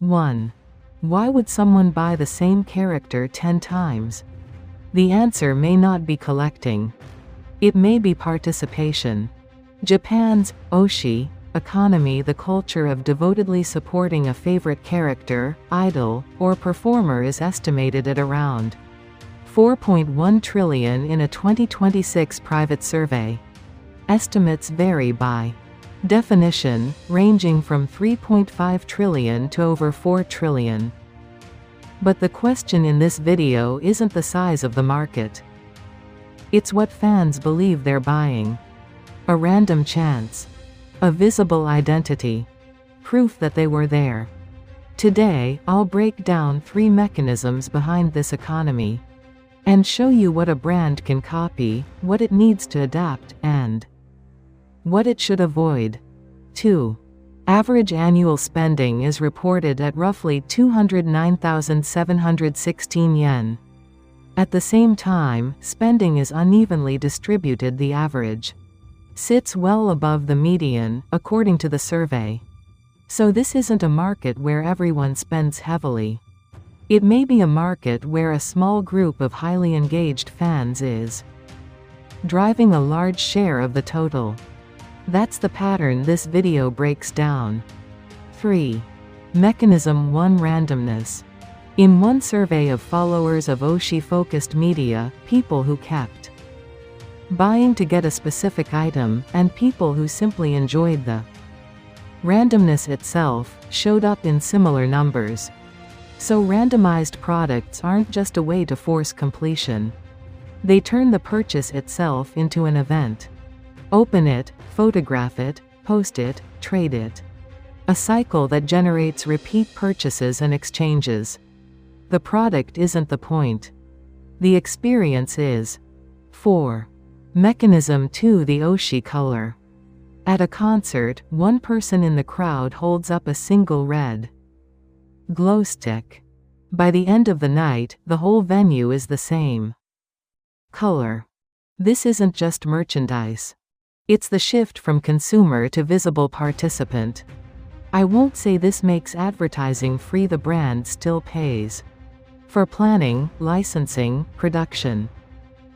1. Why would someone buy the same character 10 times? The answer may not be collecting. It may be participation. Japan's Oshi economy, the culture of devotedly supporting a favorite character, idol, or performer, is estimated at around 4.1 trillion in a 2026 private survey. Estimates vary by definition, ranging from 3.5 trillion to over 4 trillion. But the question in this video isn't the size of the market. It's what fans believe they're buying. A random chance. A visible identity. Proof that they were there. Today, I'll break down 3 mechanisms behind this economy, and show you what a brand can copy, what it needs to adapt, and what it should avoid. 2. Average annual spending is reported at roughly 209,716 yen. At the same time, spending is unevenly distributed. The average sits well above the median, according to the survey. So this isn't a market where everyone spends heavily. It may be a market where a small group of highly engaged fans is driving a large share of the total. That's the pattern this video breaks down. 3. Mechanism 1. Randomness. In one survey of followers of Oshi-focused media, people who kept buying to get a specific item, and people who simply enjoyed the randomness itself, showed up in similar numbers. So randomized products aren't just a way to force completion. They turn the purchase itself into an event. Open it, photograph it, post it, trade it. A cycle that generates repeat purchases and exchanges. The product isn't the point. The experience is. 4. Mechanism 2. The Oshi color. At a concert, one person in the crowd holds up a single red glow stick. By the end of the night, the whole venue is the same color. This isn't just merchandise. It's the shift from consumer to visible participant. I won't say this makes advertising free. The brand still pays for planning, licensing, production.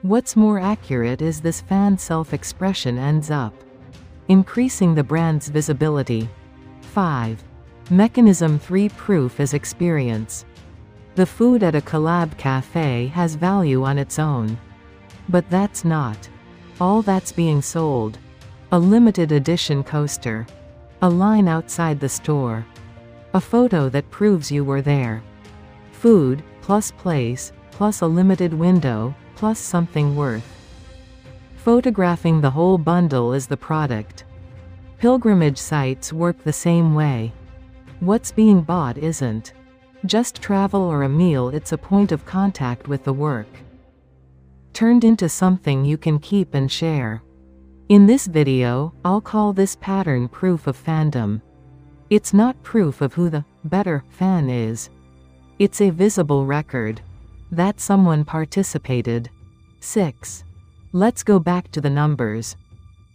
What's more accurate is this fan self-expression ends up increasing the brand's visibility. 5. Mechanism 3. Proof as experience. The food at a collab cafe has value on its own. But that's not all that's being sold. A limited edition coaster. A line outside the store. A photo that proves you were there. Food, plus place, plus a limited window, plus something worth photographing. The whole bundle is the product. Pilgrimage sites work the same way. What's being bought isn't just travel or a meal, it's a point of contact with the work, turned into something you can keep and share. In this video, I'll call this pattern proof of fandom. It's not proof of who the better fan is. It's a visible record that someone participated. 6. Let's go back to the numbers.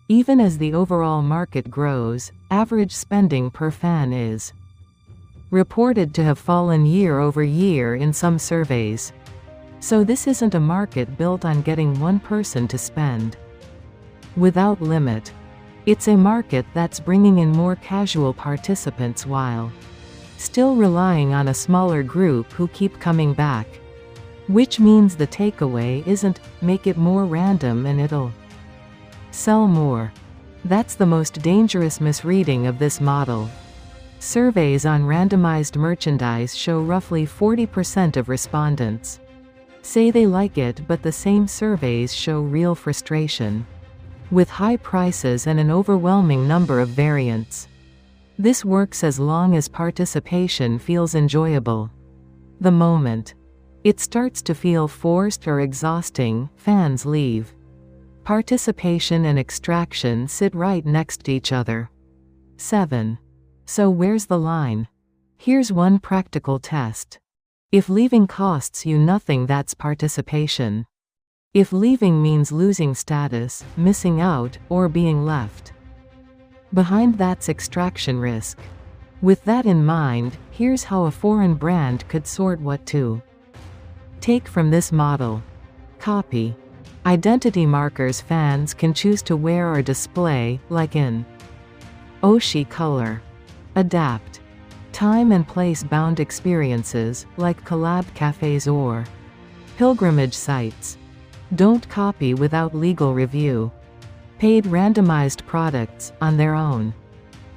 Even as the overall market grows, average spending per fan is reported to have fallen year over year in some surveys. So this isn't a market built on getting one person to spend without limit. It's a market that's bringing in more casual participants while still relying on a smaller group who keep coming back. Which means the takeaway isn't, make it more random and it'll sell more. That's the most dangerous misreading of this model. Surveys on randomized merchandise show roughly 40% of respondents say they like it, but the same surveys show real frustration with high prices and an overwhelming number of variants. This works as long as participation feels enjoyable. The moment it starts to feel forced or exhausting, fans leave. Participation and extraction sit right next to each other. 7. So where's the line? Here's one practical test. If leaving costs you nothing, that's participation. If leaving means losing status, missing out, or being left behind, that's extraction risk. With that in mind, here's how a foreign brand could sort what to take from this model. Copy. Identity markers fans can choose to wear or display, like in Oshi color. Adapt. Time and place-bound experiences, like collab cafes or pilgrimage sites. Don't copy without legal review. Paid randomized products, on their own.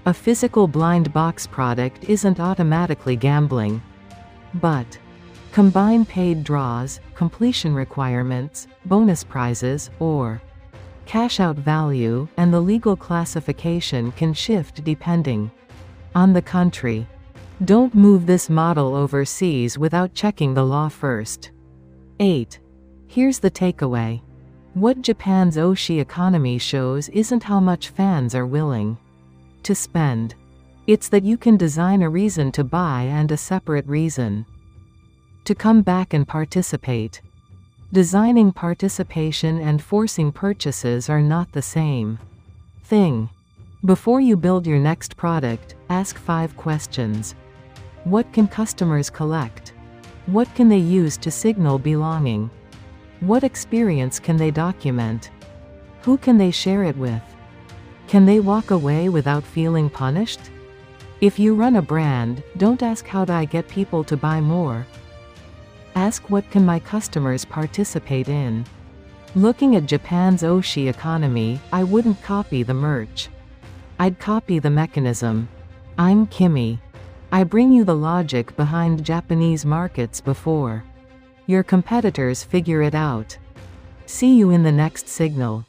A physical blind box product isn't automatically gambling. But combine paid draws, completion requirements, bonus prizes, or cash-out value, and the legal classification can shift depending on the country. Don't move this model overseas without checking the law first. 8. Here's the takeaway. What Japan's Oshi economy shows isn't how much fans are willing to spend. It's that you can design a reason to buy and a separate reason to come back and participate. Designing participation and forcing purchases are not the same thing. Before you build your next product, ask 5 questions. What can customers collect? What can they use to signal belonging? What experience can they document? Who can they share it with? Can they walk away without feeling punished? If you run a brand, don't ask how do I get people to buy more. Ask what can my customers participate in. Looking at Japan's Oshi economy, I wouldn't copy the merch. I'd copy the mechanism. I'm Kimi. I bring you the logic behind Japanese markets before your competitors figure it out. See you in the next signal.